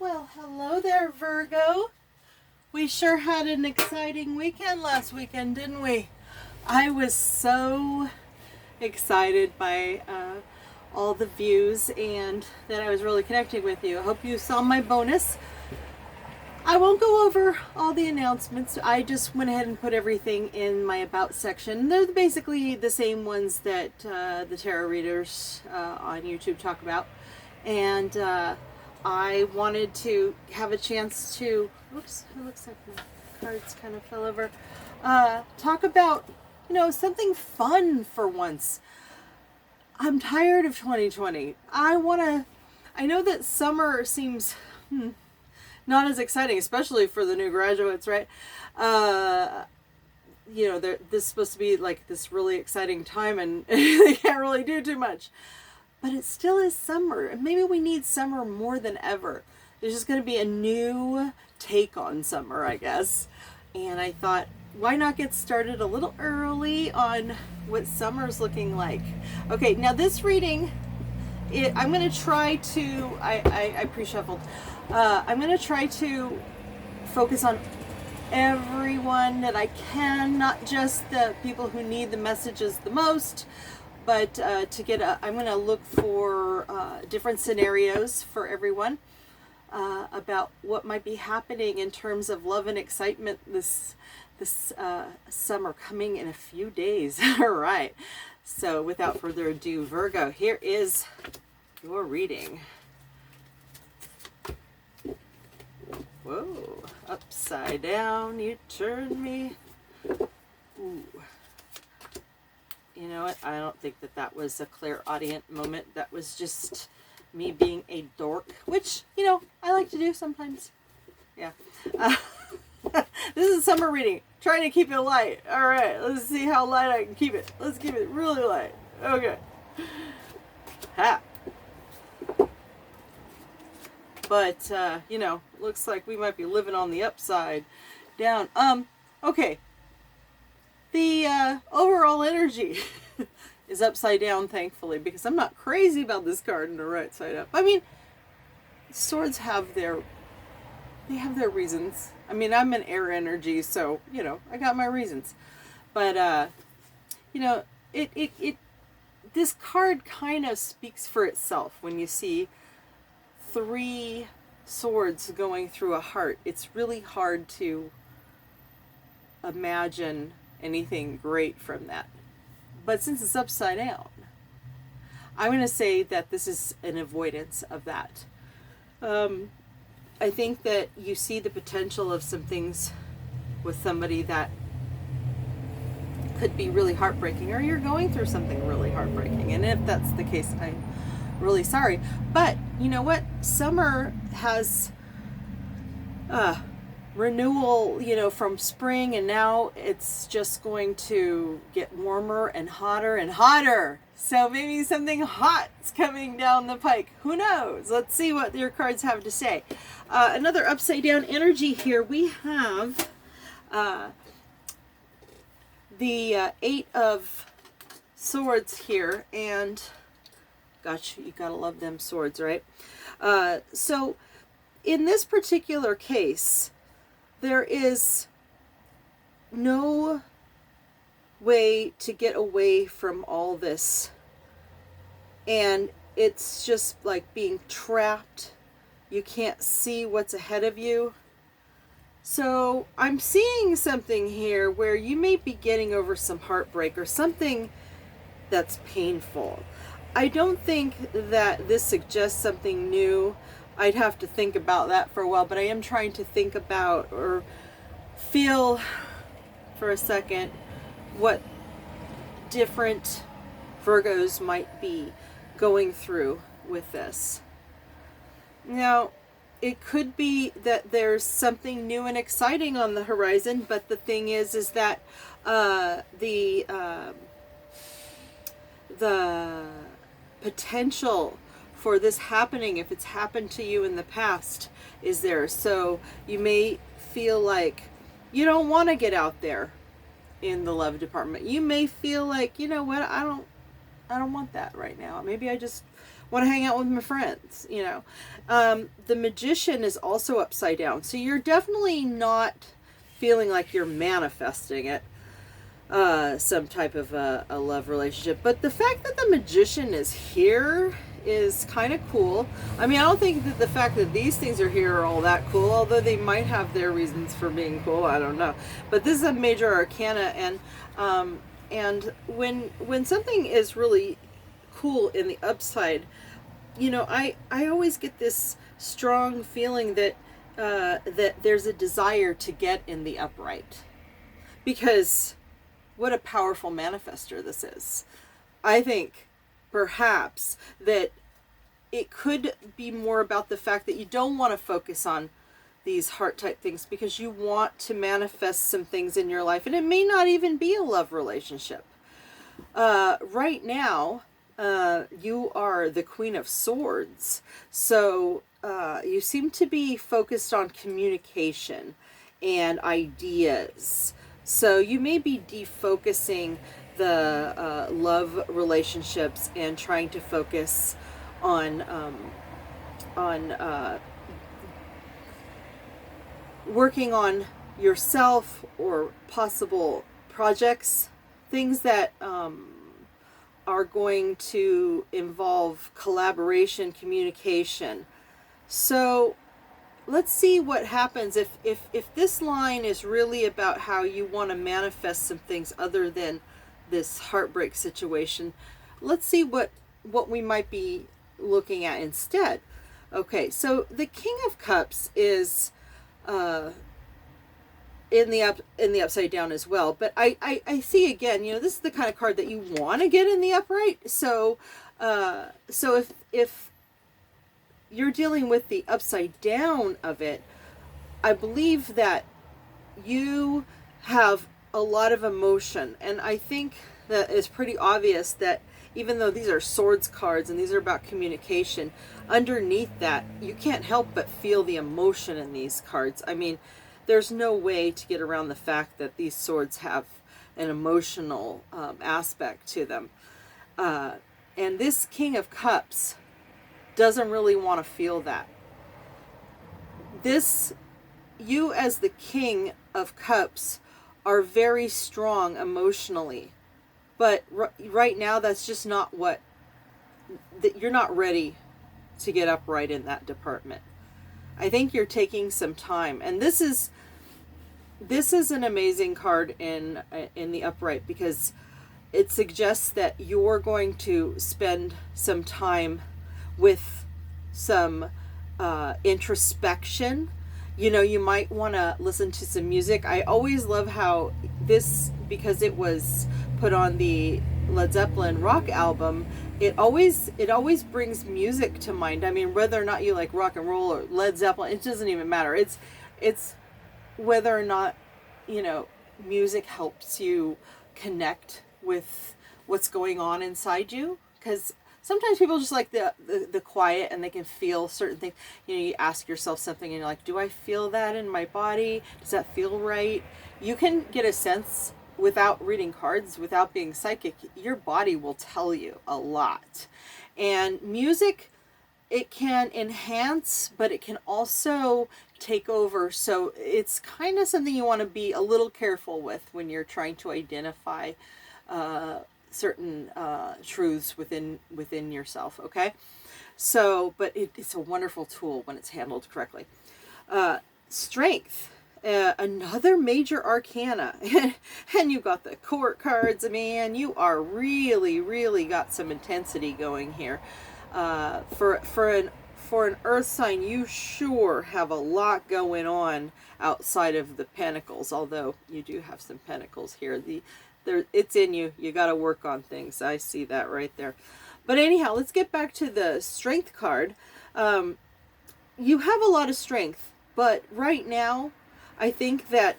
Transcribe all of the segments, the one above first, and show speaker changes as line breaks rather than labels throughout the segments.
Well, hello there, Virgo. We sure had an exciting weekend last weekend, didn't we? I was so excited by all the views and that I was really connecting with you. I hope you saw my bonus. I won't go over all the announcements. I just went ahead and put everything in my About section. They're basically the same ones that the tarot readers on YouTube talk about. And I wanted to have a chance to, oops, it looks like my cards kind of fell over, talk about, something fun for once. I'm tired of 2020. I know that summer seems not as exciting, especially for the new graduates, right? This is supposed to be like this really exciting time and they can't really do too much. But it still is summer, and maybe we need summer more than ever. There's just going to be a new take on summer, I guess. And I thought, why not get started a little early on what summer's looking like? Okay, now this reading, I'm going to try to, I pre-shuffled. I'm going to try to focus on everyone that I can, not just the people who need the messages the most, but I'm going to look for different scenarios for everyone about what might be happening in terms of love and excitement this summer, coming in a few days. All right. So without further ado, Virgo, here is your reading. Whoa, upside down, you turned me. Ooh. You know what? I don't think that was a clairaudient moment. That was just me being a dork, which, I like to do sometimes. Yeah. This is a summer reading. Trying to keep it light. All right, let's see how light I can keep it. Let's keep it really light. Okay. Ha. But, looks like we might be living on the upside down. Okay. The overall energy is upside down, thankfully, because I'm not crazy about this card in the right side up. I mean, swords have their reasons. I mean, I'm an air energy, so, I got my reasons. But, this card kind of speaks for itself when you see 3 swords going through a heart. It's really hard to imagine anything great from that. But since it's upside down, I'm going to say that this is an avoidance of that. I think that you see the potential of some things with somebody that could be really heartbreaking, or you're going through something really heartbreaking. And if that's the case, I'm really sorry. But you know what? Summer has renewal, from spring, and now it's just going to get warmer and hotter and hotter. So maybe something hot's coming down the pike. Who knows? Let's see what your cards have to say. Another upside down energy here. We have the 8 of Swords here, and gosh, you gotta love them swords, right? So in this particular case, there is no way to get away from all this. And it's just like being trapped. You can't see what's ahead of you. So I'm seeing something here where you may be getting over some heartbreak or something that's painful. I don't think that this suggests something new. I'd have to think about that for a while, but I am trying to think about or feel for a second what different Virgos might be going through with this. Now, it could be that there's something new and exciting on the horizon, but the thing is that the potential for this happening, if it's happened to you in the past, is there. So you may feel like you don't want to get out there in the love department. You may feel like, you know what, I don't want that right now. Maybe I just want to hang out with my friends, you know. The Magician is also upside down. So you're definitely not feeling like you're manifesting it, some type of a love relationship. But the fact that the Magician is here is kind of cool. I mean, I don't think that the fact that these things are here are all that cool, although they might have their reasons for being cool. I don't know. But this is a major arcana, and when something is really cool in the upside, you know, I always get this strong feeling that that there's a desire to get in the upright, because what a powerful manifester this is. I think perhaps that it could be more about the fact that you don't want to focus on these heart type things because you want to manifest some things in your life, and it may not even be a love relationship. Right now, you are the Queen of Swords, so you seem to be focused on communication and ideas. So you may be defocusing the love relationships and trying to focus on working on yourself or possible projects, things that are going to involve collaboration, communication. So let's see what happens if this line is really about how you want to manifest some things other than this heartbreak situation. Let's see what we might be looking at instead. Okay, so the King of Cups is in the upside down as well, but I see again, you know, this is the kind of card that you want to get in the upright. So if you're dealing with the upside down of it, I believe that you have a lot of emotion, and I think that it's pretty obvious that even though these are swords cards and these are about communication, underneath that you can't help but feel the emotion in these cards. I mean, there's no way to get around the fact that these swords have an emotional aspect to them, and this King of Cups doesn't really want to feel that. You as the King of Cups are very strong emotionally, but right now that's just not that you're not ready to get upright in that department. I think you're taking some time, and this is an amazing card in the upright, because it suggests that you're going to spend some time with some introspection. You know, you might want to listen to some music. I always love how this, because it was put on the Led Zeppelin rock album, it always brings music to mind. I mean, whether or not you like rock and roll or Led Zeppelin, it doesn't even matter. It's whether or not, you know, music helps you connect with what's going on inside you, because sometimes people just like the quiet, and they can feel certain things. You know, you ask yourself something and you're like, do I feel that in my body? Does that feel right? You can get a sense without reading cards, without being psychic. Your body will tell you a lot. And music, it can enhance, but it can also take over. So it's kind of something you want to be a little careful with when you're trying to identify certain truths within yourself. Okay, so but it's a wonderful tool when it's handled correctly. Strength, another major arcana, and you've got the court cards. Man, you are really got some intensity going here. For an earth sign, you sure have a lot going on outside of the pentacles, although you do have some pentacles here. It's in you. You got to work on things. I see that right there. But anyhow, let's get back to the strength card. You have a lot of strength, but right now, I think that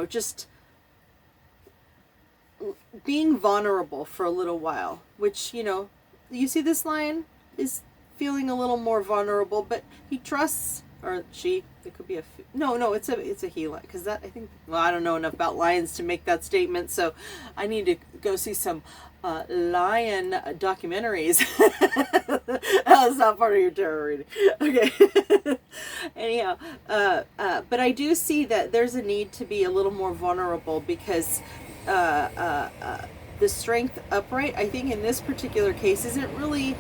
just being vulnerable for a little while, which, you see this lion is feeling a little more vulnerable, but he trusts, or she, it could be it's a he, because that, I think, well, I don't know enough about lions to make that statement, so I need to go see some lion documentaries. That's not part of your tarot reading. Okay. Anyhow, but I do see that there's a need to be a little more vulnerable because the strength upright, I think in this particular case, isn't really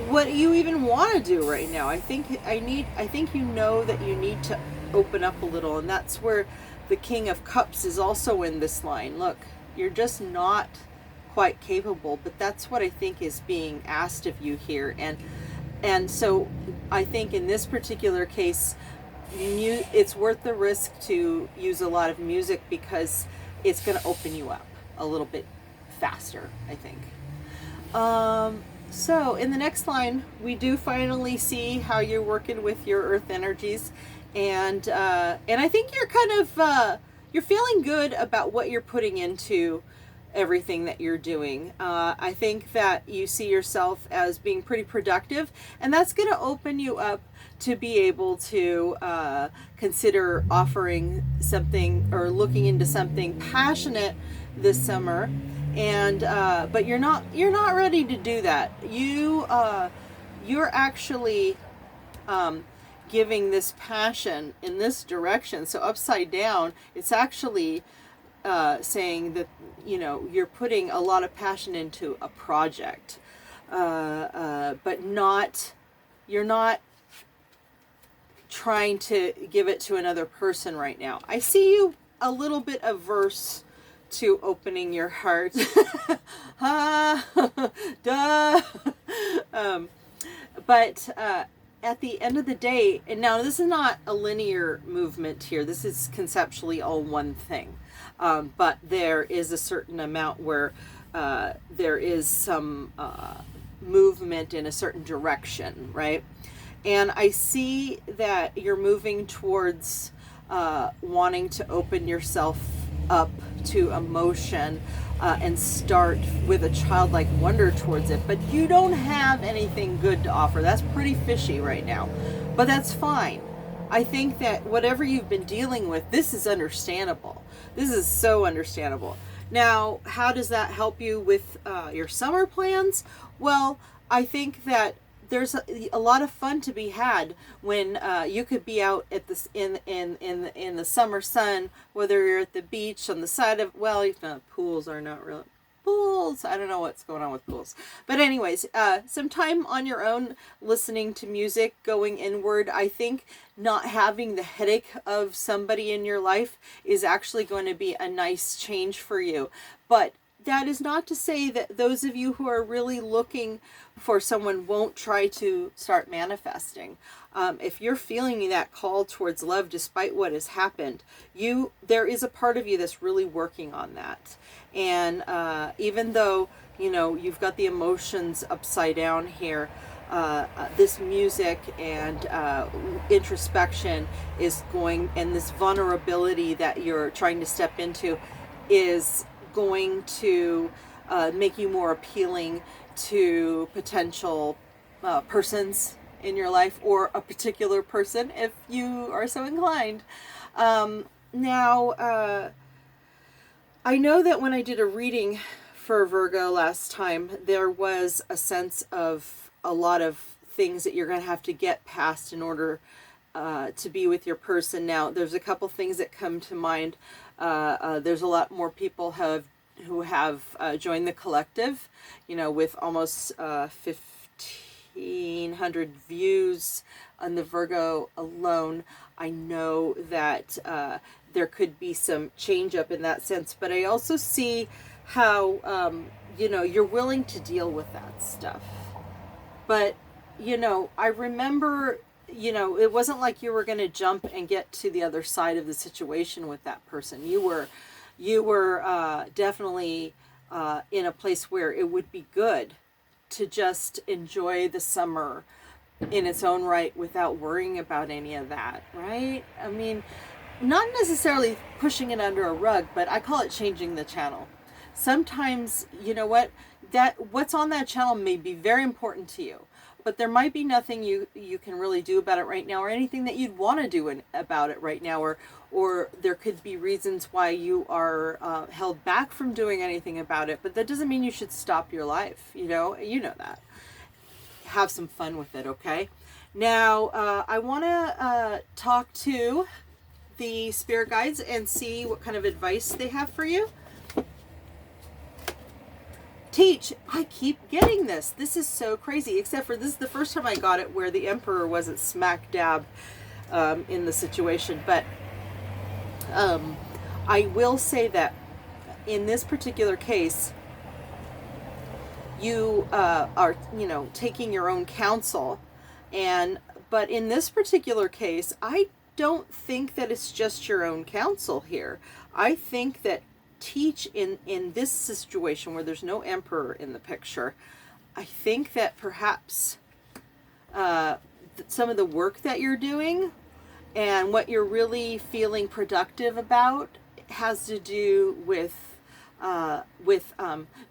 what you even want to do right now. I think you know that you need to open up a little, and that's where the King of Cups is also in this line. Look, you're just not quite capable, but that's what I think is being asked of you here. And so I think in this particular case, it's worth the risk to use a lot of music because it's going to open you up a little bit faster, I think. So in the next line, we do finally see how you're working with your earth energies, and I think you're kind of you're feeling good about what you're putting into everything that you're doing. I think that you see yourself as being pretty productive, and that's going to open you up to be able to consider offering something or looking into something passionate this summer. And but you're not ready to do that. You're actually giving this passion in this direction. So upside down, it's actually saying that, you know, you're putting a lot of passion into a project, but you're not trying to give it to another person right now. I see you a little bit averse to opening your heart. Duh. But at the end of the day, and now this is not a linear movement here, this is conceptually all one thing, but there is a certain amount where there is some movement in a certain direction, right? And I see that you're moving towards wanting to open yourself up to emotion and start with a childlike wonder towards it, but you don't have anything good to offer. That's pretty fishy right now, but that's fine. I think that whatever you've been dealing with, this is understandable. This is so understandable. Now, how does that help you with your summer plans? Well, I think that there's a lot of fun to be had when you could be out at this in the summer sun, whether you're at the beach on the side of, well, pools are not real pools. I don't know what's going on with pools, but anyways, some time on your own, listening to music, going inward. I think not having the headache of somebody in your life is actually going to be a nice change for you. But that is not to say that those of you who are really looking for someone won't try to start manifesting. If you're feeling that call towards love despite what has happened, there is a part of you that's really working on that. And even though, you know, you've got the emotions upside down here, this music and introspection is going, and this vulnerability that you're trying to step into is going to make you more appealing to potential persons in your life, or a particular person if you are so inclined. Now, I know that when I did a reading for Virgo last time, there was a sense of a lot of things that you're going to have to get past in order to be with your person. Now, there's a couple things that come to mind. There's a lot more people who have joined the collective, you know, with almost 1,500 views on the Virgo alone. I know that there could be some change up in that sense, but I also see how, you know, you're willing to deal with that stuff. But, you know, I remember, you know, it wasn't like you were going to jump and get to the other side of the situation with that person. You were definitely in a place where it would be good to just enjoy the summer in its own right without worrying about any of that, right? I mean, not necessarily pushing it under a rug, but I call it changing the channel. Sometimes, you know what, what's on that channel may be very important to you, but there might be nothing you can really do about it right now, or anything that you'd want to do about it right now, or there could be reasons why you are held back from doing anything about it. But that doesn't mean you should stop your life. You know that. Have some fun with it, okay? Now, I want to talk to the spirit guides and see what kind of advice they have for you. Teach. I keep getting this. This is so crazy, except for this is the first time I got it where the Emperor wasn't smack dab in the situation. But I will say that in this particular case, you are, taking your own counsel. But in this particular case, I don't think that it's just your own counsel here. I think that Teach in this situation where there's no Emperor in the picture, I think that perhaps some of the work that you're doing and what you're really feeling productive about has to do with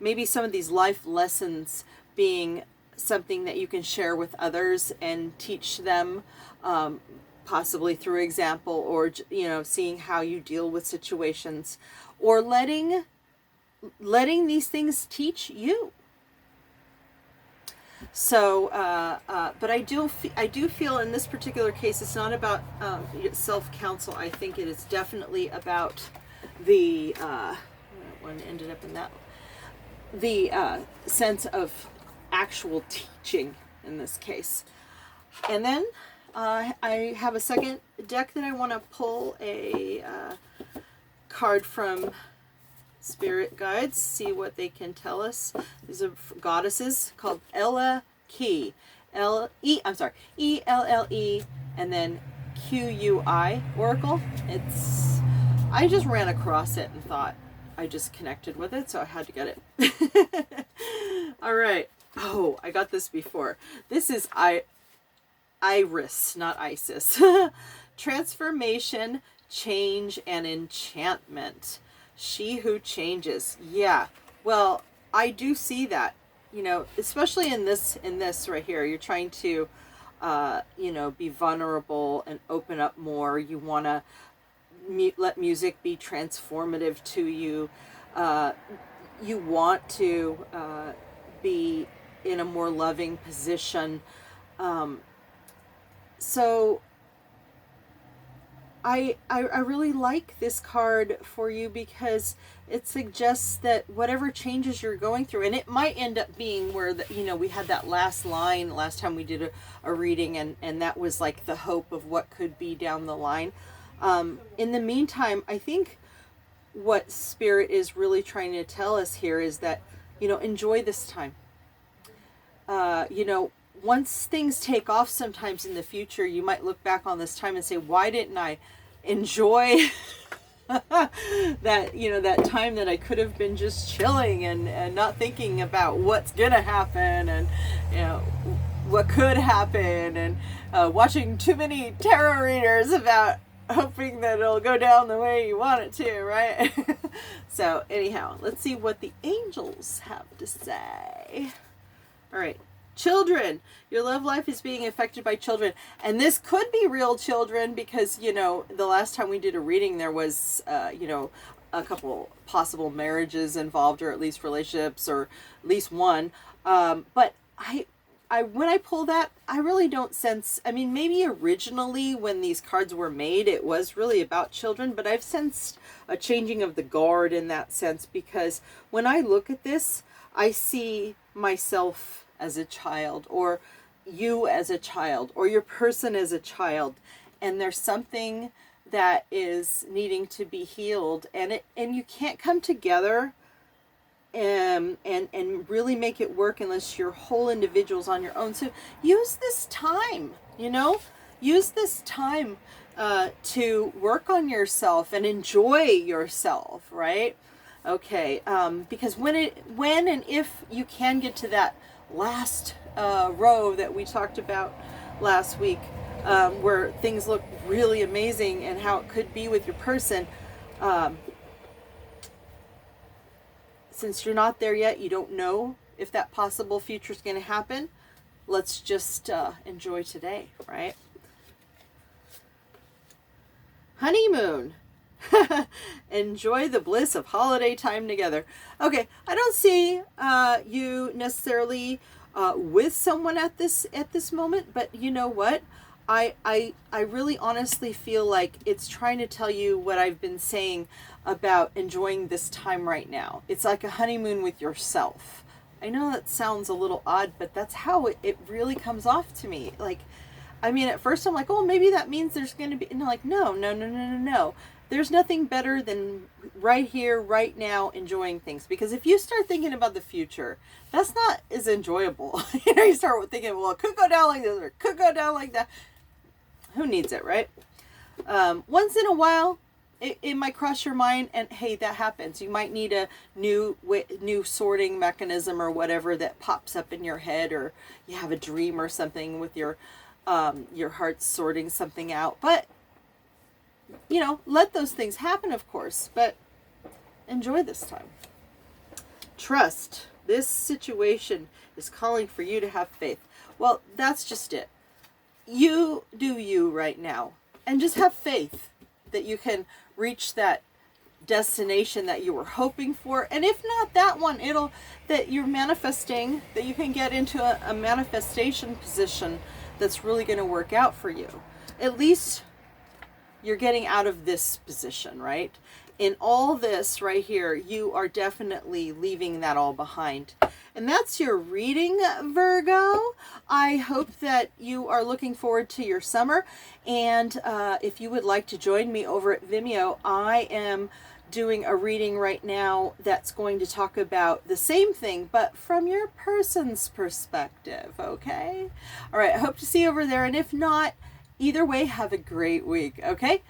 maybe some of these life lessons being something that you can share with others and teach them, possibly through example, or seeing how you deal with situations, or letting these things teach you. So, but I do feel in this particular case, it's not about self-counsel. I think it is definitely about the one ended up in that, the sense of actual teaching in this case. And then I have a second deck that I want to pull a card from Spirit Guides, see what they can tell us. These are goddesses called Ella Key. E-L-L-E, and then Q-U-I Oracle. I just ran across it and thought I just connected with it, so I had to get it. All right. Oh, I got this before. This is Iris, not Isis. Transformation, change, and enchantment. She who changes. Yeah. Well, I do see that. Especially in this right here, you're trying to be vulnerable and open up more. You want to let music be transformative to you. You want to be in a more loving position. So I really like this card for you because it suggests that whatever changes you're going through, and it might end up being where we had that last line last time we did a reading, and that was like the hope of what could be down the line. In the meantime, I think what Spirit is really trying to tell us here is that, enjoy this time. Once things take off sometimes in the future, you might look back on this time and say, why didn't I enjoy that time that I could have been just chilling and not thinking about what's gonna happen and what could happen, and watching too many tarot readers about hoping that it'll go down the way you want it to, right? So anyhow, let's see what the angels have to say. All right. Children, your love life is being affected by children. And this could be real children because, the last time we did a reading, there was, a couple possible marriages involved, or at least relationships, or at least one. But when I pull that, I really don't sense, maybe originally when these cards were made, it was really about children, but I've sensed a changing of the guard in that sense, because when I look at this, I see myself as a child, or you as a child, or your person as a child, and there's something that is needing to be healed, and you can't come together and really make it work unless you're whole individuals on your own. So use this time, use this time to work on yourself and enjoy yourself, right? Okay, because when and if you can get to that last row that we talked about last week, where things look really amazing and how it could be with your person, since you're not there yet, you don't know if that possible future is going to happen. let's just enjoy today, right? Honeymoon. Enjoy the bliss of holiday time together. Okay, I don't see you necessarily with someone at this moment, but you know what? I really honestly feel like it's trying to tell you what I've been saying about enjoying this time right now. It's like a honeymoon with yourself. I know that sounds a little odd, but that's how it really comes off to me. Like, I mean, at first I'm like, oh, maybe that means there's going to be, and I'm like, no. There's nothing better than right here, right now, enjoying things. Because if you start thinking about the future, that's not as enjoyable. You start thinking, well, it could go down like this or it could go down like that. Who needs it, right? Once in a while, it might cross your mind, and hey, that happens. You might need a new sorting mechanism or whatever that pops up in your head, or you have a dream or something with your heart sorting something out. But let those things happen, of course, but enjoy this time. Trust. This situation is calling for you to have faith. Well, that's just it. You do you right now, and just have faith that you can reach that destination that you were hoping for. And if not that one, that you're manifesting, that you can get into a manifestation position that's really going to work out for you. At least you're getting out of this position, right? In all this right here, you are definitely leaving that all behind. And that's your reading, Virgo. I hope that you are looking forward to your summer. And if you would like to join me over at Vimeo, I am doing a reading right now that's going to talk about the same thing, but from your person's perspective, okay? All right, I hope to see you over there. And if not, either way, have a great week, okay?